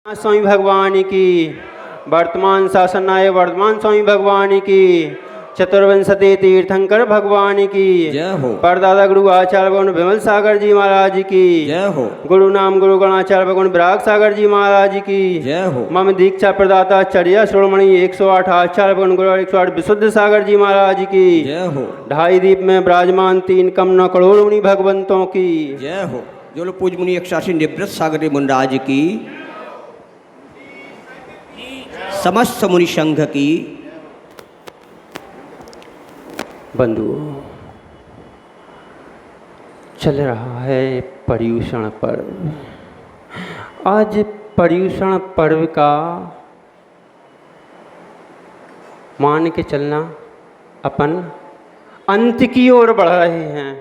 स्वामी भगवान की। वर्तमान शासनाय वर्धमान स्वामी भगवान की। चतुर्विंशति तीर्थंकर भगवान की जय हो। परदादा गुरु आचार्य भगवान विमल सागर जी महाराज की जय हो। गुरु नाम गुरु गणाचार्य भगवान विराग सागर जी महाराज की जय हो। मम दीक्षा प्रदाता चर्या श्रोमणि 108 आचार्य भगवान गुरु 108 विशुद्ध सागर जी महाराज की जय हो। ढाई दीप में विराजमान 3 कम 9 करोड़ मुनि भगवंतों की जय हो। जो लोग पूज मुनि 180 निवृत्त सागर मुंडाज की, समस्त मुनि संघ की। बंधुओं, चल रहा है पर्युषण पर्व। आज पर्युषण पर्व का मान के चलना अपन अंत की ओर बढ़ रहे हैं।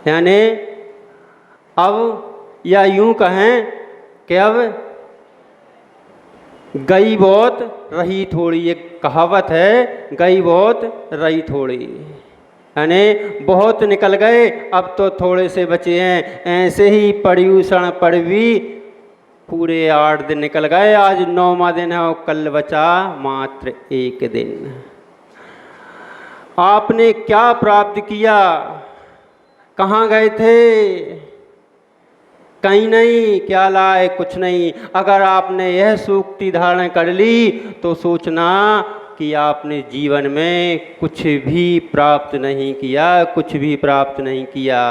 यानी अब या यूं कहें कि अब गई बहुत रही थोड़ी, एक कहावत है, गई बहुत रही थोड़ी। यानी बहुत निकल गए, अब तो थोड़े से बचे हैं। ऐसे ही पर्युषण पर्व भी पूरे 8 दिन निकल गए, आज 9वां दिन है और कल बचा मात्र 1 दिन। आपने क्या प्राप्त किया? कहाँ गए थे? कहीं नहीं। क्या लाए? कुछ नहीं। अगर आपने यह सूक्ति धारण कर ली तो सोचना कि आपने जीवन में कुछ भी प्राप्त नहीं किया, कुछ भी प्राप्त नहीं किया।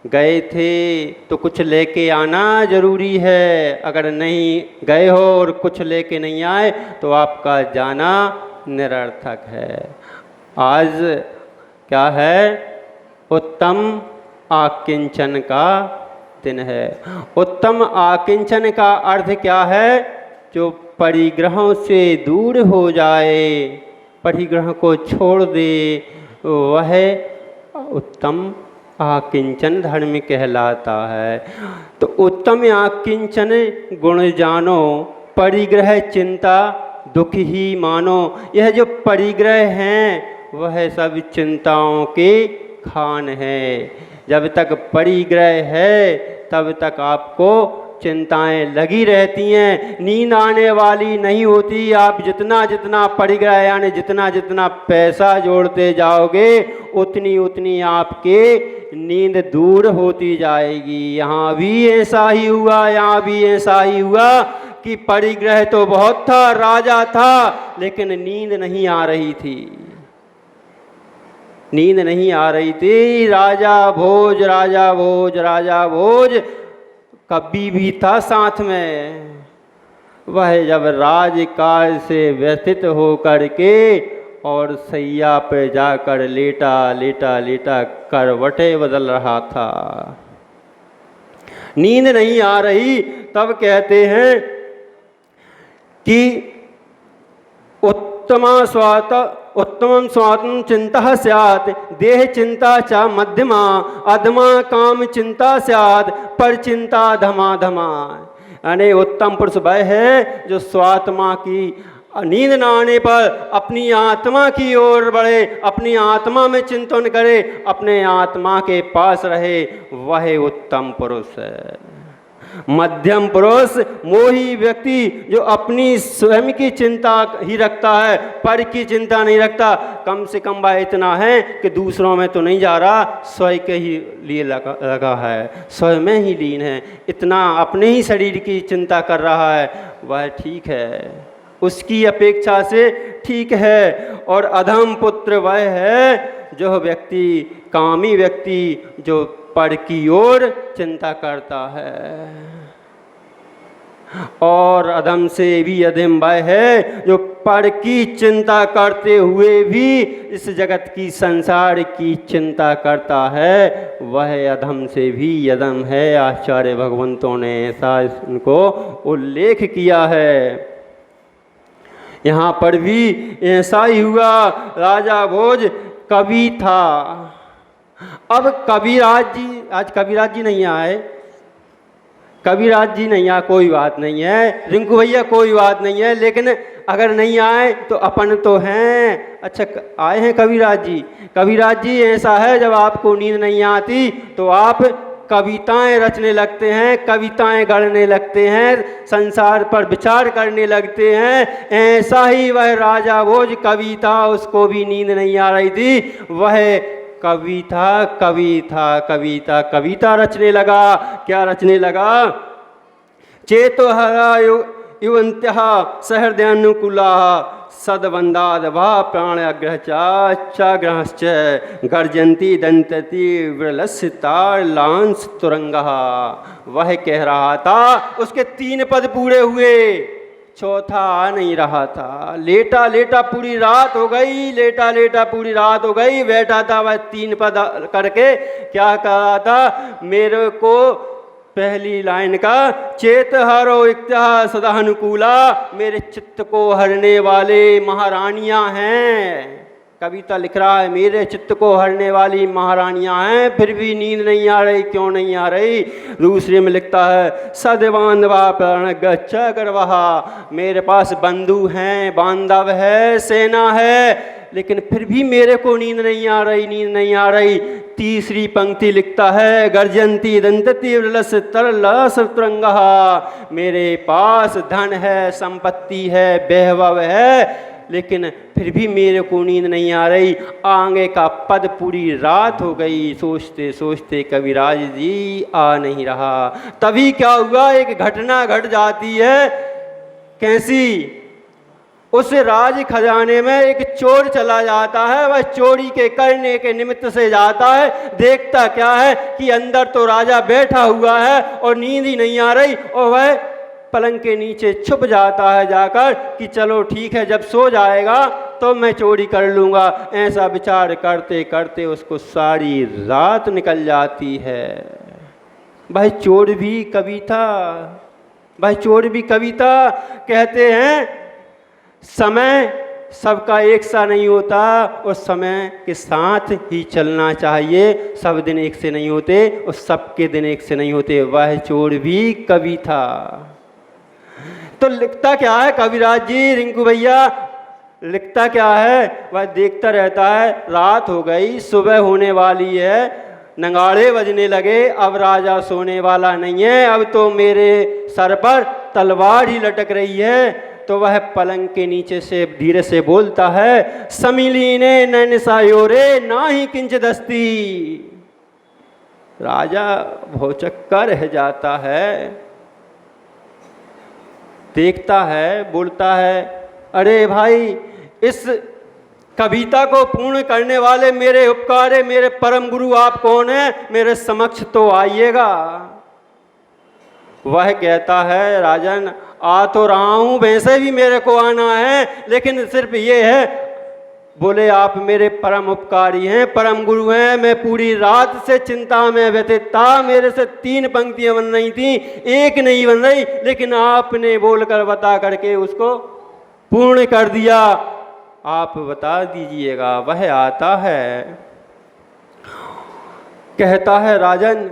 गए थे तो कुछ लेके आना जरूरी है। अगर नहीं गए हो और कुछ लेके नहीं आए तो आपका जाना निरर्थक है। आज क्या है? उत्तम आकिंचन का दिन है। उत्तम आकिंचन का अर्थ क्या है? जो परिग्रहों से दूर हो जाए, परिग्रह को छोड़ दे, वह उत्तम आकिंचन धर्म कहलाता है। तो उत्तम आकिंचन गुण जानो, परिग्रह चिंता दुख ही मानो। यह जो परिग्रह हैं वह सब चिंताओं के खान है। जब तक परिग्रह है तब तक आपको चिंताएं लगी रहती हैं, नींद आने वाली नहीं होती। आप जितना जितना परिग्रह यानी जितना जितना पैसा जोड़ते जाओगे उतनी उतनी आपके नींद दूर होती जाएगी। यहाँ भी ऐसा ही हुआ, यहाँ भी ऐसा ही हुआ कि परिग्रह तो बहुत था, राजा था, लेकिन नींद नहीं आ रही थी। नींद नहीं आ रही थी। राजा भोज, राजा भोज, राजा भोज कभी भी था साथ में। वह जब राजकाज से व्यथित हो करके और सैया पे जाकर लेटा लेटा लेटा करवटें बदल रहा था, नींद नहीं आ रही, तब कहते हैं कि उत्तमं स्वात्म चिंता स्यात् देह चिंता च मध्यमा अधमा काम चिंता स्यात् पर चिंता धमा धमा। यानी उत्तम पुरुष वह है जो स्वात्मा की नींद न आने पर अपनी आत्मा की ओर बढ़े, अपनी आत्मा में चिंतन करे, अपने आत्मा के पास रहे, वह उत्तम पुरुष है। मध्यम पुरुष मोही व्यक्ति जो अपनी स्वयं की चिंता ही रखता है, पर की चिंता नहीं रखता। कम से कम वह इतना है कि दूसरों में तो नहीं जा रहा, स्वयं के ही लिए लगा है, स्वयं में ही लीन है, इतना अपने ही शरीर की चिंता कर रहा है, वह ठीक है, उसकी अपेक्षा से ठीक है। और अधम पुत्र वह है जो व्यक्ति, कामी व्यक्ति, जो पर की ओर चिंता करता है। और अधम से भी अधम वह है जो पर की चिंता करते हुए भी इस जगत की, संसार की चिंता करता है, वह अधम से भी अधम है। आचार्य भगवंतों ने ऐसा इनको उल्लेख किया है। यहाँ पर भी ऐसा ही हुआ। राजा भोज कवि था। अब कविराज जी, आज कविराज जी नहीं आए, कविराज जी नहीं आए, कोई बात नहीं है, रिंकू भैया कोई बात नहीं है, लेकिन अगर नहीं आए तो अपन तो हैं। अच्छा, आए हैं कविराज जी। कविराज जी ऐसा है, जब आपको नींद नहीं आती तो आप कविताएं रचने लगते हैं, कविताएं गढ़ने लगते हैं, संसार पर विचार करने लगते हैं। ऐसा ही वह राजा भोज कवि था, उसको भी नींद नहीं आ रही थी। वह कविता रचने लगा। क्या रचने लगा? चेतो हरा युवंत्यः सहृदयानुकूलाः सद्वंदाद वा प्राणग्रहश्च गर्जन्ति दंतति विरलसितार लांस तुरंगः। वह कह रहा था, उसके 3 पद पूरे हुए, चौथा आ नहीं रहा था। लेटा लेटा पूरी रात हो गई, लेटा लेटा पूरी रात हो गई। बैठा था वह 3 पद करके, क्या कह रहा था? मेरे को पहली लाइन का चेत हरो इक्त्या सदानुकूला, मेरे चित्त को हरने वाले महारानियां हैं। कविता लिख रहा है, मेरे चित्त को हरने वाली महारानियां हैं, फिर भी नींद नहीं आ रही। क्यों नहीं आ रही? दूसरे में लिखता है सदबांधवा प्राण गच्छ गर्वहा, मेरे पास बंधु हैं, बांधव है, सेना है, लेकिन फिर भी मेरे को नींद नहीं आ रही, नींद नहीं आ रही। तीसरी पंक्ति लिखता है गर्जंती दंतति विरलस तरलस तुरंगहा, मेरे पास धन है, संपत्ति है, वैभव है, लेकिन फिर भी मेरे को नींद नहीं आ रही। आगे का पद पूरी रात हो गई, सोचते सोचते कविराज जी आ नहीं रहा। तभी क्या हुआ? एक घटना घट जाती है। कैसी? उस राज खजाने में एक चोर चला जाता है। वह चोरी के करने के निमित्त से जाता है। देखता क्या है कि अंदर तो राजा बैठा हुआ है और नींद ही नहीं आ रही, और वह पलंग के नीचे छुप जाता है जाकर कि चलो ठीक है, जब सो जाएगा तो मैं चोरी कर लूँगा। ऐसा विचार करते करते उसको सारी रात निकल जाती है। भाई चोर भी कवि था, भाई चोर भी कवि था। कहते हैं समय सबका एक सा नहीं होता और समय के साथ ही चलना चाहिए। सब दिन एक से नहीं होते और सबके दिन एक से नहीं होते। वह चोर भी कवि था। तो लिखता क्या है कविराज जी, रिंकू भैया? लिखता क्या है? वह देखता रहता है, रात हो गई, सुबह होने वाली है, नगाड़े बजने लगे, अब राजा सोने वाला नहीं है, अब तो मेरे सर पर तलवार ही लटक रही है। तो वह पलंग के नीचे से धीरे से बोलता है, समिलीने नैन सायोरे ना ही किंच दस्ती। राजा भौचक्का रह जाता है, देखता है, बोलता है, अरे भाई, इस कविता को पूर्ण करने वाले मेरे उपकार, मेरे परम गुरु आप कौन हैं? मेरे समक्ष तो आइएगा। वह कहता है, राजन आ तो रहा हूँ, वैसे भी मेरे को आना है, लेकिन सिर्फ ये है, बोले आप मेरे परम उपकारी हैं, परम गुरु हैं। मैं पूरी रात से चिंता में व्यतीत था, मेरे से 3 पंक्तियां बन रही थी, एक नहीं बन रही, लेकिन आपने बोलकर बता करके उसको पूर्ण कर दिया। आप बता दीजिएगा। वह आता है, कहता है, राजन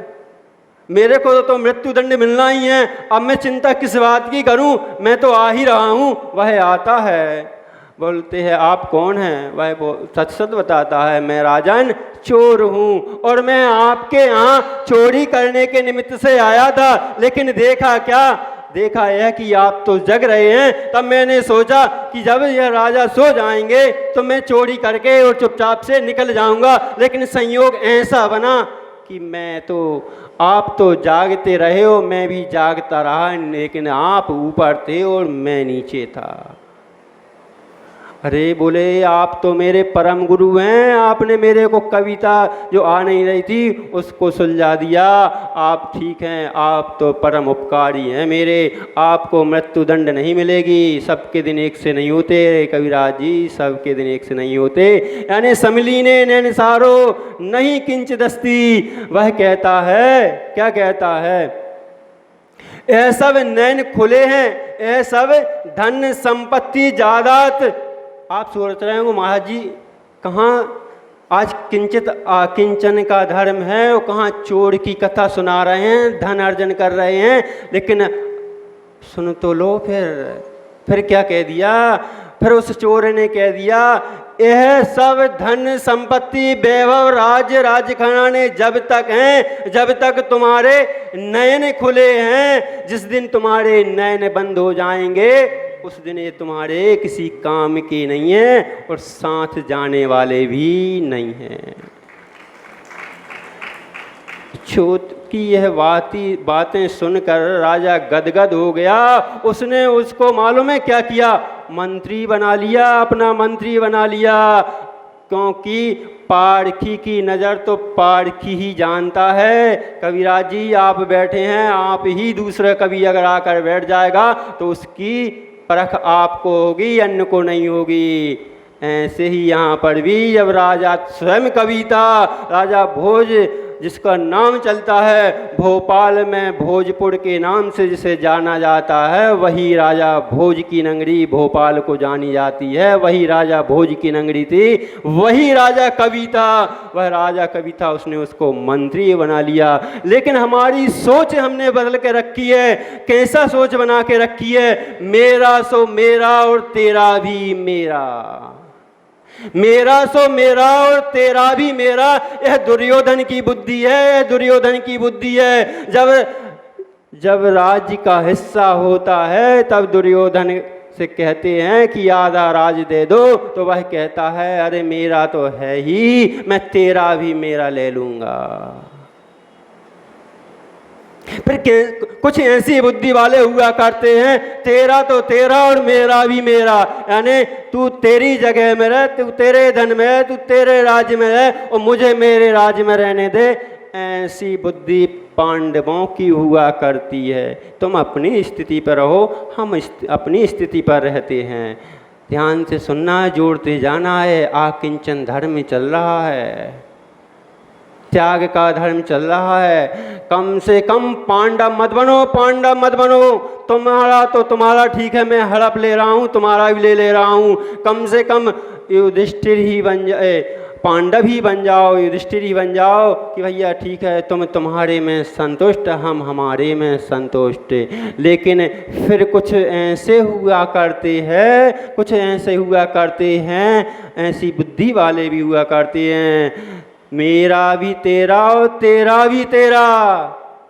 मेरे को तो मृत्यु दंड मिलना ही है, अब मैं चिंता किस बात की करूं, मैं तो आ ही रहा हूं। वह आता है, बोलते हैं आप कौन हैं? वह सच सच बताता है, मैं राजन चोर हूं और मैं आपके यहाँ चोरी करने के निमित्त से आया था, लेकिन देखा क्या? देखा यह कि आप तो जग रहे हैं। तब मैंने सोचा कि जब यह राजा सो जाएंगे तो मैं चोरी करके और चुपचाप से निकल जाऊंगा, लेकिन संयोग ऐसा बना कि आप तो जागते रहे हो, मैं भी जागता रहा, लेकिन आप ऊपर थे और मैं नीचे था। अरे बोले, आप तो मेरे परम गुरु हैं, आपने मेरे को कविता जो आ नहीं रही थी उसको सुलझा दिया। आप ठीक हैं, आप तो परम उपकारी हैं मेरे, आपको मृत्यु दंड नहीं मिलेगी। सबके दिन एक से नहीं होते कविराज जी, सबके दिन एक से नहीं होते। यानी समलीने नैन सारो नहीं किंच दस्ती। वह कहता है, क्या कहता है? यह सब नैन खुले हैं, यह सब धन संपत्ति जायदाद। आप सोच रहे हो महाराज जी कहाँ आज किंचन का धर्म है और कहाँ चोर की कथा सुना रहे हैं, धन अर्जन कर रहे हैं। लेकिन सुन तो लो, फिर क्या कह दिया? फिर उस चोर ने कह दिया, यह सब धन संपत्ति वैभव राज्य राजघराने जब तक हैं, जब तक तुम्हारे नयन खुले हैं। जिस दिन तुम्हारे नयन बंद हो जाएंगे उस दिन ये तुम्हारे किसी काम के नहीं है और साथ जाने वाले भी नहीं हैं। छोट की यह बातें सुनकर राजा गदगद हो गया। उसने उसको मालूम है क्या किया, मंत्री बना लिया, अपना मंत्री बना लिया। क्योंकि पारखी की नज़र तो पारखी ही जानता है। कविराज जी आप बैठे हैं, आप ही दूसरा कवि अगर आकर बैठ जाएगा तो उसकी परख आपको होगी, अन्य को नहीं होगी। ऐसे ही यहाँ पर भी जब राजा स्वयं कवि था, राजा भोज जिसका नाम चलता है, भोपाल में भोजपुर के नाम से जिसे जाना जाता है, वही राजा भोज की नगरी भोपाल को जानी जाती है। वही राजा भोज की नगरी थी, वही राजा कवि था, वह राजा कवि था, उसने उसको मंत्री बना लिया। लेकिन हमारी सोच हमने बदल के रखी है। कैसा सोच बना के रखी है, मेरा सो मेरा और तेरा भी मेरा, मेरा सो मेरा और तेरा भी मेरा। यह दुर्योधन की बुद्धि है, दुर्योधन की बुद्धि है। जब राज्य का हिस्सा होता है तब दुर्योधन से कहते हैं कि आधा राज दे दो, तो वह कहता है अरे मेरा तो है ही, मैं तेरा भी मेरा ले लूंगा। फिर कुछ ऐसी बुद्धि वाले हुआ करते हैं, तेरा तो तेरा और मेरा भी मेरा, यानी तू तेरी जगह में रह, तू तेरे धन में रह, तू तेरे राज्य में रह और मुझे मेरे राज्य में रहने दे। ऐसी बुद्धि पांडवों की हुआ करती है। तुम अपनी स्थिति पर रहो, हम अपनी स्थिति पर रहते हैं। ध्यान से सुनना है, जोड़ते जाना है। आकिंचन धर्म चल रहा है, त्याग का धर्म चल रहा है। कम से कम पांडव मत बनो, पांडव मत बनो। तुम्हारा तो तुम्हारा ठीक है, मैं हड़प ले रहा हूँ, तुम्हारा भी ले रहा हूँ। कम से कम युधिष्ठिर ही बन जाए, पांडव ही बन जाओ, युधिष्ठिर ही बन जाओ कि भैया ठीक है, तुम तुम्हारे में संतुष्ट, हम हमारे में संतुष्ट। लेकिन फिर कुछ ऐसे हुआ करते हैं, कुछ ऐसे हुआ करते हैं, ऐसी बुद्धि वाले भी हुआ करते हैं, मेरा भी तेरा और तेरा भी तेरा।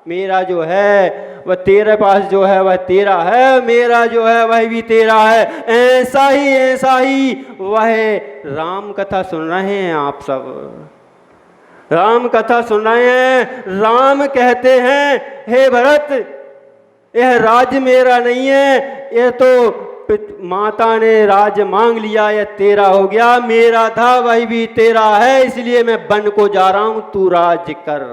मेरा जो है वह तेरे पास जो है वह तेरा है, मेरा जो है वह भी तेरा है। ऐसा ही वह राम कथा सुन रहे हैं आप सब, राम कथा सुन रहे हैं। राम कहते हैं हे भरत, यह राज्य मेरा नहीं है, यह तो माता ने राज मांग लिया, यह तेरा हो गया, मेरा था वही भी तेरा है, इसलिए मैं वन को जा रहा हूं, तू राज कर,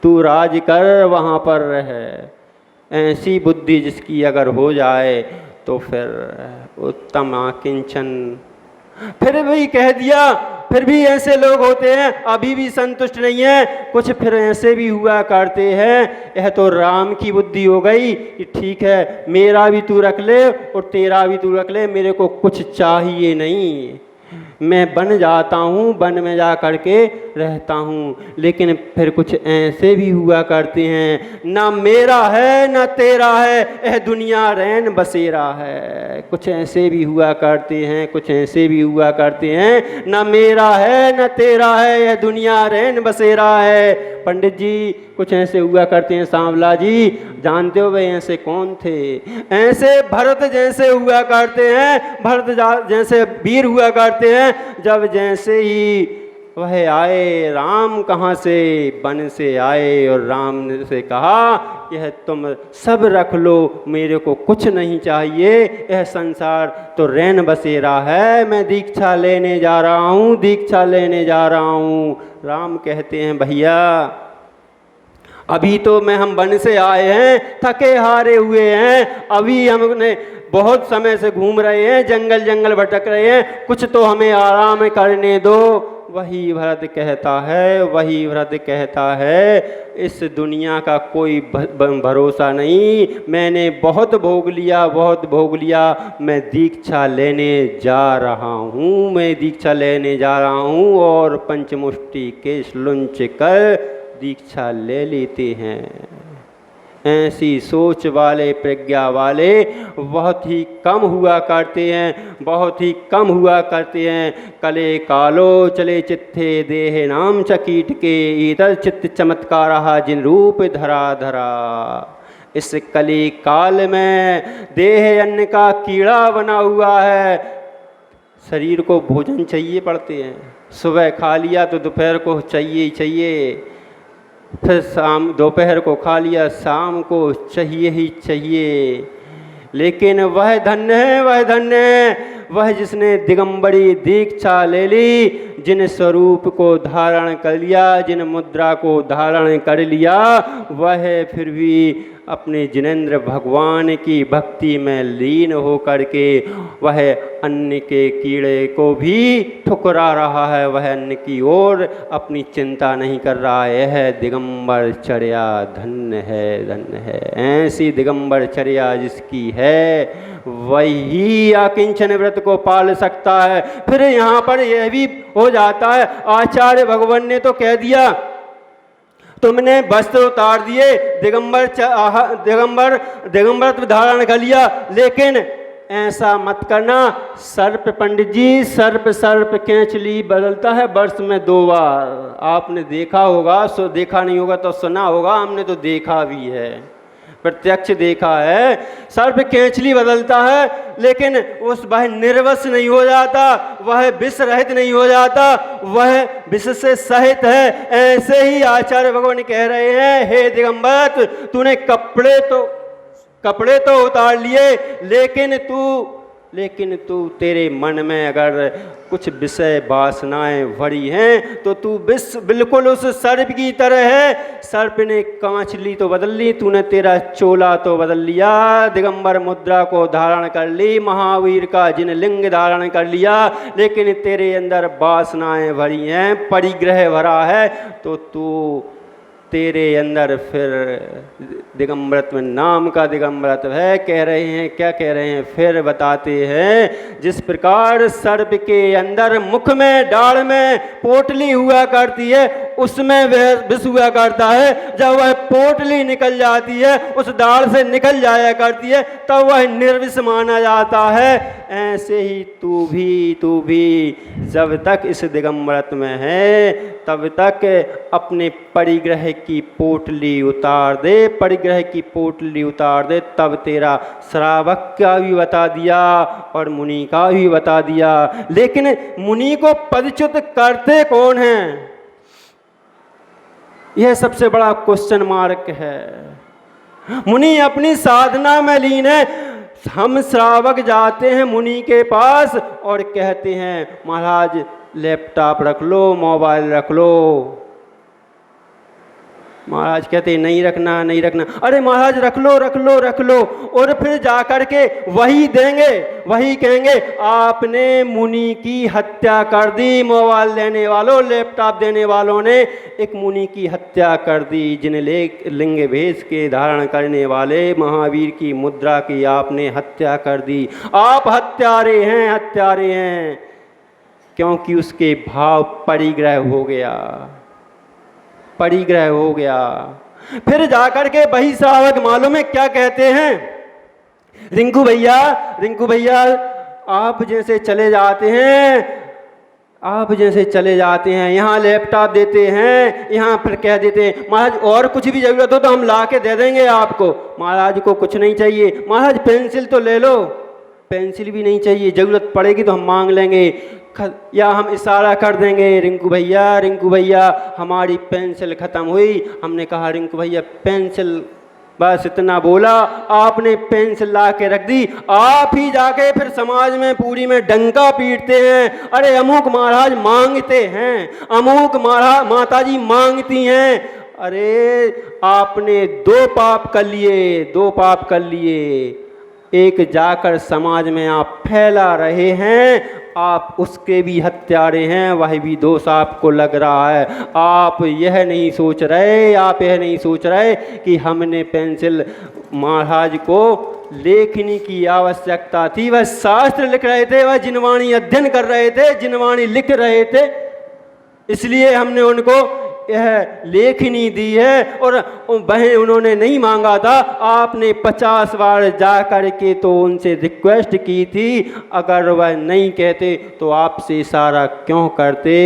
तू राज कर, वहां पर रह। ऐसी बुद्धि जिसकी अगर हो जाए तो फिर उत्तम आकिंचन। फिर भी कह दिया, फिर भी ऐसे लोग होते हैं अभी भी संतुष्ट नहीं है। कुछ फिर ऐसे भी हुआ करते हैं, यह तो राम की बुद्धि हो गई कि ठीक है, मेरा भी तू रख ले और तेरा भी तू रख ले, मेरे को कुछ चाहिए नहीं, मैं बन जाता हूँ, वन में जा कर के रहता हूँ। लेकिन फिर कुछ ऐसे भी हुआ करते हैं, ना मेरा है ना तेरा है, यह दुनिया रैन बसेरा है। कुछ ऐसे भी हुआ करते हैं, कुछ ऐसे भी हुआ करते हैं, ना मेरा है ना तेरा है, यह दुनिया रैन बसेरा है। पंडित जी कुछ ऐसे हुआ करते हैं, सांवला जी जानते हो वे ऐसे कौन थे? ऐसे भरत जैसे हुआ करते हैं, भरत जैसे वीर हुआ करते हैं। जब जैसे ही वह आए, राम कहाँ से, वन से आए और राम ने से कहा यह तुम सब रख लो, मेरे को कुछ नहीं चाहिए, यह संसार तो रैन बसेरा है, मैं दीक्षा लेने जा रहा हूँ, दीक्षा लेने जा रहा हूँ। राम कहते हैं भैया अभी तो हम वन से आए हैं, थके हारे हुए हैं, अभी हमने बहुत समय से घूम रहे हैं, जंगल जंगल भटक रहे हैं, कुछ तो हमें आराम करने दो। वही भरत कहता है, वही भरत कहता है, इस दुनिया का कोई भरोसा नहीं, मैंने बहुत भोग लिया, बहुत भोग लिया, मैं दीक्षा लेने जा रहा हूँ, मैं दीक्षा लेने जा रहा हूँ। और पंचमुष्टि के लुंच कर दीक्षा ले लेते हैं। ऐसी सोच वाले, प्रज्ञा वाले बहुत ही कम हुआ करते हैं, बहुत ही कम हुआ करते हैं। कले कालो चले चित्ते देह नाम चकीट के, इधर चित्त चमत्कार जिन रूप धरा धरा। इस कली काल में देह अन्न का कीड़ा बना हुआ है। शरीर को भोजन चाहिए पड़ते हैं, सुबह खा लिया तो दोपहर को चाहिए ही चाहिए, फिर शाम दोपहर को खा लिया शाम को चाहिए ही चाहिए। लेकिन वह धन्य है, वह धन्य है वह जिसने दिगंबरी दीक्षा ले ली, जिन स्वरूप को धारण कर लिया, जिन मुद्रा को धारण कर लिया, वह फिर भी अपने जिनेंद्र भगवान की भक्ति में लीन हो करके वह अन्न के कीड़े को भी ठुकरा रहा है, वह अन्न की ओर अपनी चिंता नहीं कर रहा है। यह दिगंबर चर्या धन्य है, धन्य है। ऐसी दिगंबर चर्या जिसकी है वही अकिंचन व्रत को पाल सकता है। फिर यहाँ पर यह भी हो जाता है, आचार्य भगवान ने तो कह दिया तुमने वस्त्र उतार दिए, दिगंबर धारण कर लिया, लेकिन ऐसा मत करना। सर्प पंडित जी, सर्प केंचली बदलता है वर्ष में 2 बार। आपने देखा होगा, देखा नहीं होगा तो सुना होगा, हमने तो देखा भी है, प्रत्यक्ष देखा है। सर्प केंचली बदलता है, लेकिन वह निर्वश नहीं हो जाता, वह विष रहित नहीं हो जाता, वह विष से सहित है। ऐसे ही आचार्य भगवान कह रहे हैं, हे दिगंबर, तूने कपड़े तो उतार लिए, लेकिन तू तेरे मन में अगर कुछ विषय वासनाएं भरी हैं तो तू बिल्कुल उस सर्प की तरह है। सर्प ने कांचली तो बदल ली, तूने तेरा चोला तो बदल लिया, दिगंबर मुद्रा को धारण कर ली, महावीर का जिन लिंग धारण कर लिया, लेकिन तेरे अंदर वासनाएं भरी हैं, परिग्रह भरा है, तो तू तेरे अंदर फिर दिगंबरत्व नाम का दिगंबरत्व है। कह रहे हैं, क्या कह रहे हैं, फिर बताते हैं, जिस प्रकार सर्प के अंदर मुख में डाढ़ में पोटली हुआ करती है, उसमें वह विष हुआ करता है। जब वह पोटली निकल जाती है, उस डाढ़ से निकल जाया करती है, तब वह निर्विष माना जाता है। ऐसे ही तू भी जब तक इस दिगंबरत्व में है, तब तक अपने परिग्रह की पोटली उतार दे, परिग्रह की पोटली उतार दे, तब तेरा श्रावक का भी बता दिया और मुनि का भी बता दिया। लेकिन मुनि को पदच्युत करते कौन हैं, यह सबसे बड़ा क्वेश्चन मार्क है। मुनि अपनी साधना में लीन है। हम श्रावक जाते हैं मुनि के पास और कहते हैं, महाराज लैपटॉप रख लो, मोबाइल रख लो। महाराज कहते नहीं रखना। अरे महाराज रख लो। और फिर जाकर के वही देंगे, वही कहेंगे आपने मुनि की हत्या कर दी। मोबाइल देने वालों, लैपटॉप देने वालों ने एक मुनि की हत्या कर दी, जिन्हें लिंग भेष के धारण करने वाले महावीर की मुद्रा की आपने हत्या कर दी। आप हत्यारे हैं, क्योंकि उसके भाव परिग्रह हो गया। फिर जाकर के वही श्रावक मालूम है क्या कहते हैं, रिंकू भैया आप जैसे चले जाते हैं, यहाँ लैपटॉप देते हैं, यहाँ फिर कह देते हैं महाराज और कुछ भी जरूरत हो तो हम ला के दे देंगे आपको। महाराज को कुछ नहीं चाहिए, महाराज पेंसिल तो ले लो, पेंसिल भी नहीं चाहिए, जरूरत पड़ेगी तो हम मांग लेंगे, या हम इशारा कर देंगे रिंकू भैया हमारी पेंसिल ख़त्म हुई। हमने कहा रिंकू भैया पेंसिल, बस इतना बोला, आपने पेंसिल ला के रख दी। आप ही जाके फिर समाज में पूरी में डंका पीटते हैं, अरे अमुक महाराज मांगते हैं, अमुक माताजी मांगती हैं। अरे आपने 2 पाप कर लिए। एक जाकर समाज में आप फैला रहे हैं, आप उसके भी हत्यारे हैं, वह भी दोष आपको लग रहा है। आप यह नहीं सोच रहे कि हमने पेंसिल महाराज को लेखनी की आवश्यकता थी। वह शास्त्र लिख रहे थे, वह जिनवाणी अध्ययन कर रहे थे, जिनवाणी लिख रहे थे, इसलिए हमने उनको यह लेखनी दी है और वह उन्होंने नहीं मांगा था। आपने 50 बार जा कर के तो उनसे रिक्वेस्ट की थी, अगर वह नहीं कहते तो आपसे इशारा क्यों करते।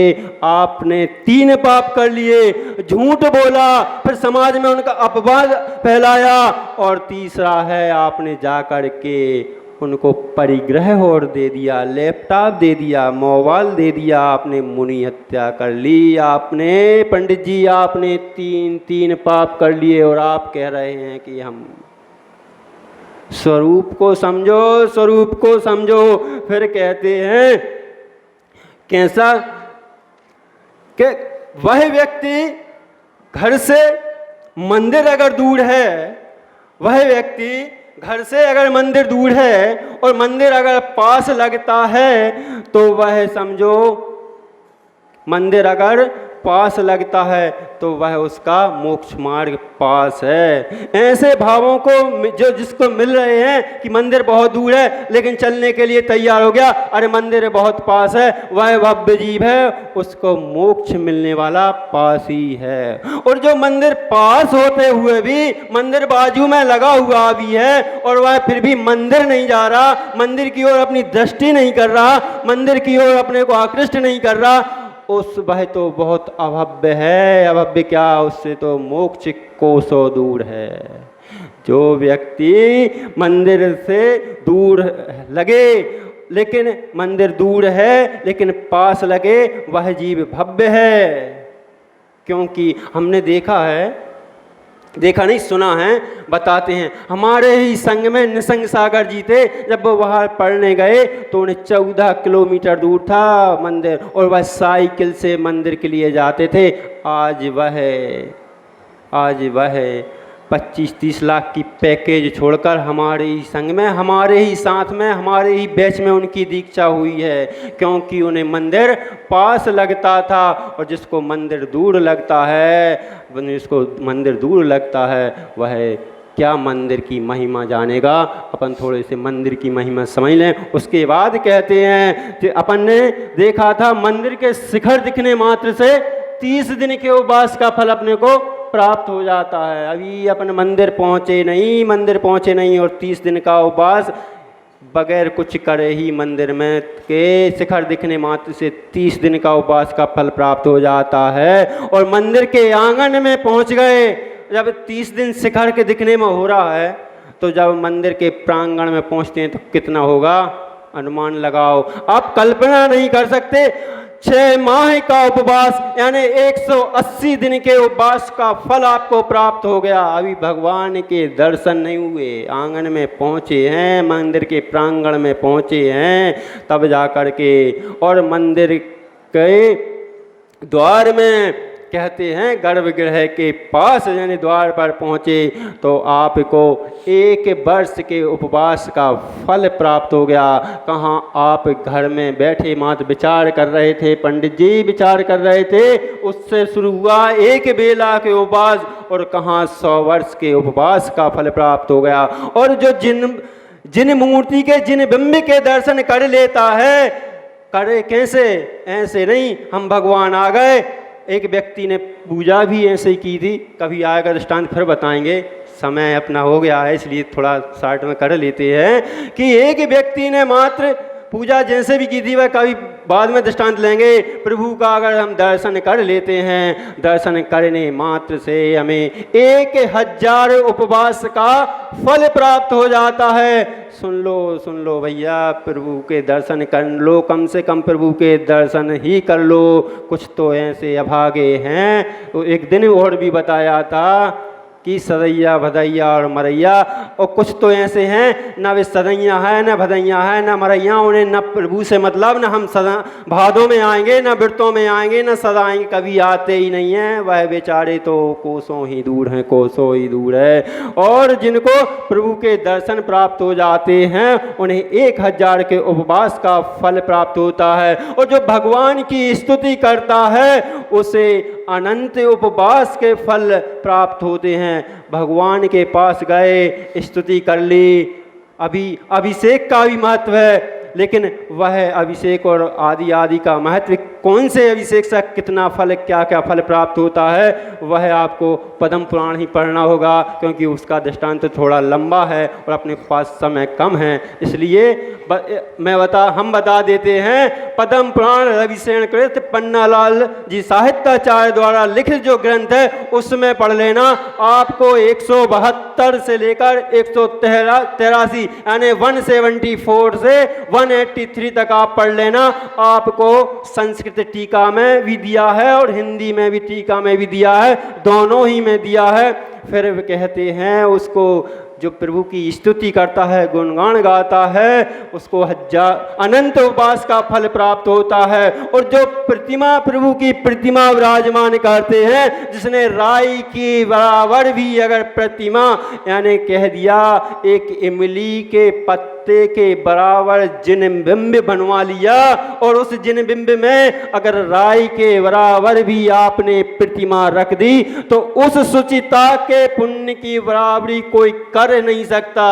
आपने 3 पाप कर लिए, झूठ बोला, फिर समाज में उनका अपवाद फैलाया, और तीसरा है आपने जा कर के उनको परिग्रह और दे दिया, लैपटॉप दे दिया, मोबाइल दे दिया, आपने मुनि हत्या कर ली। आपने पंडित जी आपने 3 पाप कर लिए और आप कह रहे हैं कि हम स्वरूप को समझो, स्वरूप को समझो। फिर कहते हैं कैसा कि वह व्यक्ति घर से मंदिर अगर दूर है, वह व्यक्ति घर से अगर मंदिर दूर है और मंदिर अगर पास लगता है तो वह समझो, मंदिर अगर पास लगता है तो वह उसका मोक्ष मार्ग पास है। ऐसे भावों को जो जिसको मिल रहे हैं कि मंदिर बहुत दूर है लेकिन चलने के लिए तैयार हो गया, अरे मंदिर बहुत पास है, वह भव्य जीव है, उसको मोक्ष मिलने वाला पास ही है। और जो मंदिर पास होते हुए भी मंदिर बाजू में लगा हुआ भी है और वह फिर भी मंदिर नहीं जा रहा, मंदिर की ओर अपनी दृष्टि नहीं कर रहा, मंदिर की ओर अपने को आकृष्ट नहीं कर रहा, उस वह तो बहुत अभव्य है। अभव्य क्या, उससे तो मोक्ष कोसों दूर है। जो व्यक्ति मंदिर से दूर लगे लेकिन मंदिर दूर है लेकिन पास लगे, वह जीव भव्य है। क्योंकि हमने देखा है, देखा नहीं सुना है, बताते हैं। हमारे ही संग में निसंग सागर जी थे, जब वो वहाँ पढ़ने गए तो उन्हें 14 किलोमीटर दूर था मंदिर और वह साइकिल से मंदिर के लिए जाते थे। आज वह 25-30 लाख की पैकेज छोड़कर हमारे ही संग में, हमारे ही साथ में, हमारे ही बैच में उनकी दीक्षा हुई है। क्योंकि उन्हें मंदिर पास लगता था और जिसको मंदिर दूर लगता है, जिसको मंदिर दूर लगता है वह क्या मंदिर की महिमा जानेगा। अपन थोड़े से मंदिर की महिमा समझ लें, उसके बाद कहते हैं कि अपन ने देखा था मंदिर के शिखर दिखने मात्र से 30 दिन के उपवास का फल अपने को प्राप्त हो जाता है। अभी अपन मंदिर पहुँचे नहीं और 30 दिन का उपवास बगैर कुछ करे ही मंदिर में के शिखर दिखने मात्र से 30 दिन का उपवास का फल प्राप्त हो जाता है। और मंदिर के आंगन में पहुंच गए, जब 30 दिन शिखर के दिखने में हो रहा है तो जब मंदिर के प्रांगण में पहुंचते हैं तो कितना होगा, अनुमान लगाओ। आप कल्पना नहीं कर सकते। 6 माह का उपवास यानी 180 दिन के उपवास का फल आपको प्राप्त हो गया। अभी भगवान के दर्शन नहीं हुए, आंगन में पहुँचे हैं, मंदिर के प्रांगण में पहुँचे हैं, तब जा कर के। और मंदिर के द्वार में कहते हैं गर्भगृह के पास यानी द्वार पर पहुँचे तो आपको 1 वर्ष के उपवास का फल प्राप्त हो गया। कहाँ आप घर में बैठे मात्र विचार कर रहे थे, पंडित जी विचार कर रहे थे, उससे शुरू हुआ 1 बेला के उपवास और कहाँ 100 वर्ष के उपवास का फल प्राप्त हो गया। और जो जिन मूर्ति के, जिन बिंब के दर्शन कर लेता है, करे कैसे, ऐसे नहीं हम भगवान आ गए। एक व्यक्ति ने पूजा भी ऐसे ही की थी, कभी आएगा दृष्टांत फिर बताएंगे, समय अपना हो गया है इसलिए थोड़ा शार्ट में कर लेते हैं कि एक व्यक्ति ने मात्र पूजा जैसे भी की थी, वह कभी बाद में दृष्टांत लेंगे। प्रभु का अगर हम दर्शन कर लेते हैं, दर्शन करने मात्र से हमें 1000 उपवास का फल प्राप्त हो जाता है। सुन लो भैया, प्रभु के दर्शन कर लो, कम से कम प्रभु के दर्शन ही कर लो। कुछ तो ऐसे अभागे हैं, तो एक दिन और भी बताया था कि सदैया भदैया और मरैया, और कुछ तो ऐसे हैं न वे सदैया है न भदैया है न मरैया, उन्हें न प्रभु से मतलब, न हम सदा भादों में आएंगे न बिरतों में आएंगे न सदा आएंगे, कभी आते ही नहीं हैं। वह बेचारे तो कोसों ही दूर हैं, कोसों ही दूर है। और जिनको प्रभु के दर्शन प्राप्त हो जाते हैं उन्हें 1000 के उपवास का फल प्राप्त होता है। और जो भगवान की स्तुति करता है उसे अनंत उपवास के फल प्राप्त होते हैं। भगवान के पास गए, स्तुति कर ली, अभी अभिषेक का भी महत्व है, लेकिन वह अभिषेक और आदि का महत्व कौन से अभिषेक से कितना फल, क्या क्या फल प्राप्त होता है, वह आपको पद्म पुराण ही पढ़ना होगा, क्योंकि उसका दृष्टांत थोड़ा लंबा है और अपने पास समय कम है। इसलिए हम बता देते हैं, पद्म पुराण रविशरण कृत पन्नालाल जी साहित्याचार्य द्वारा लिखित जो ग्रंथ है उसमें पढ़ लेना। आपको 172 से लेकर 183 यानी 174 से 183 तक आप पढ़ लेना। आपको संस्कृत टीका में भी दिया है और हिंदी में भी टीका में भी दिया है, दोनों ही में दिया है। फिर वे कहते हैं उसको जो प्रभु की स्तुति करता है, गुणगान गाता है, उसको अनंत उपवास का फल प्राप्त होता है। और जो प्रतिमा, प्रभु की प्रतिमा विराजमान करते हैं, जिसने राई की बराबर भी अगर प्रतिमा यानी कह दिया एक इमली के पत्ते के बराबर जिन बिंब बनवा लिया, और उस जिन बिंब में अगर राई के बराबर भी आपने प्रतिमा रख दी, तो उस सुचिता के पुण्य की बराबरी कोई कर नहीं सकता।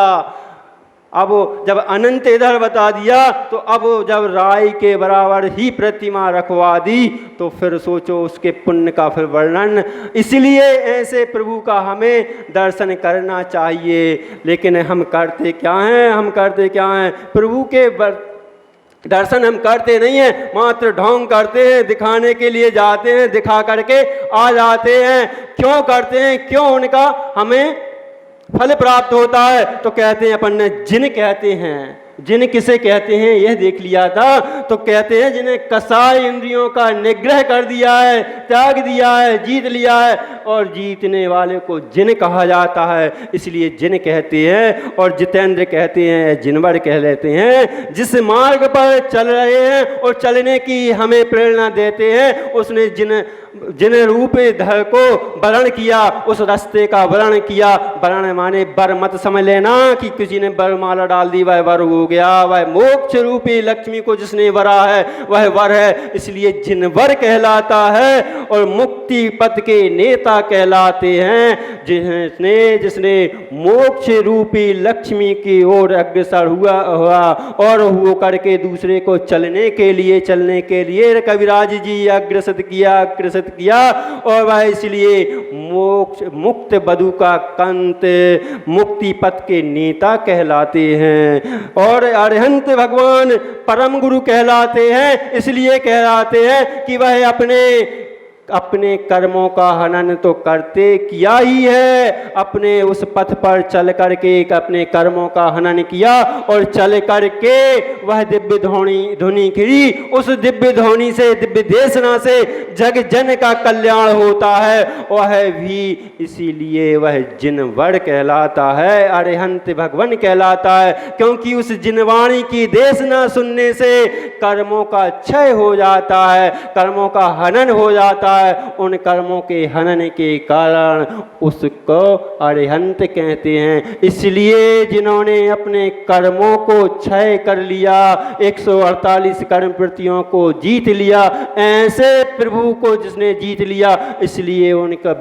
अब जब अनंत इधर बता दिया, तो अब जब राई के बराबर ही प्रतिमा रखवा दी, तो फिर सोचो उसके पुण्य का फिर वर्णन। इसलिए ऐसे प्रभु का हमें दर्शन करना चाहिए। लेकिन हम करते क्या हैं, प्रभु के दर्शन हम करते नहीं हैं, मात्र ढोंग करते हैं, दिखाने के लिए जाते हैं, दिखा करके आ जाते हैं। क्यों करते हैं, क्यों उनका हमें फल प्राप्त होता है? तो कहते हैं अपन ने जिन कहते हैं। जिन किसे कहते हैं यह देख लिया था, तो कहते हैं जिन्हें कसाय इंद्रियों का निग्रह कर दिया है, त्याग दिया है, जीत लिया है, और जीतने वाले को जिन कहा जाता है। इसलिए जिन कहते हैं। और जितेंद्र कहते हैं, जिनवर कह लेते हैं। जिस मार्ग पर चल रहे हैं और चलने की हमें प्रेरणा देते हैं, उसने जिन रूप धर को वर्ण किया, उस रास्ते का वर्ण किया। वर्ण माने वर मत समझ लेना कि किसी ने वरमाला डाल दी वह वर हो गया। वह मोक्ष रूपी लक्ष्मी को जिसने वरा है वह वर है। इसलिए जिनवर कहलाता है और मुक्ति पथ के नेता कहलाते हैं जिसने मोक्ष रूपी लक्ष्मी की ओर अग्रसर हुआ और हो करके दूसरे को चलने के लिए कविराज जी अग्रसर किया। और वह इसलिए मोक्ष मुक्त बधु का कंत मुक्ति पथ के नेता कहलाते हैं। और अरिहंत भगवान परम गुरु कहलाते हैं। इसलिए कहलाते हैं कि वह अपने कर्मों का हनन तो करते किया ही है। अपने उस पथ पर चल करके अपने कर्मों का हनन किया और चल करके वह दिव्य ध्वनि खिली। उस दिव्य ध्वनि से, दिव्य देशना से जग जन का कल्याण होता है। वह भी इसीलिए वह जिनवर कहलाता है, अरिहंत भगवान कहलाता है। क्योंकि उस जिनवाणी की देशना सुनने से कर्मों का क्षय हो जाता है, कर्मों का हनन हो जाता है। उन कर्मों के हनन के कारण उसको अरिहंत कहते हैं। इसलिए जिन्होंने अपने कर्मों को क्षय कर लिया, 148 कर्म वृत्तियों को जीत लिया, ऐसे प्रभु को जिसने जीत लिया, इसलिए उनका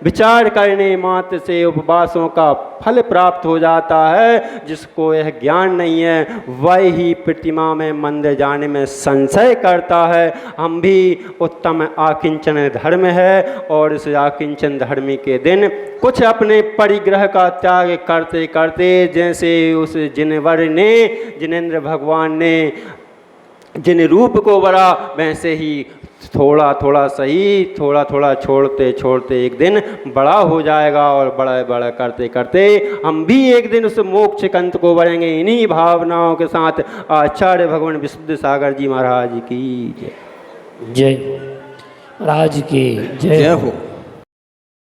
विचार करने मात्र से उपवासों का फल प्राप्त हो जाता है। जिसको यह ज्ञान नहीं है वह ही प्रतिमा में मंदिर जाने में संशय करता है। हम भी उत्तम आकिंचन धर्म है और इस आकिंचन धर्म के दिन कुछ अपने परिग्रह का त्याग करते करते, जैसे उस जिनेंद्र भगवान ने जिन रूप को वरा, वैसे ही थोड़ा थोड़ा छोड़ते एक दिन बड़ा हो जाएगा। और बड़ा करते करते हम भी एक दिन उस मोक्ष कंत को बढ़ेंगे। इन्हीं भावनाओं के साथ आचार्य भगवान विशुद्ध सागर जी महाराज की जय। जय महाराज की जय हो।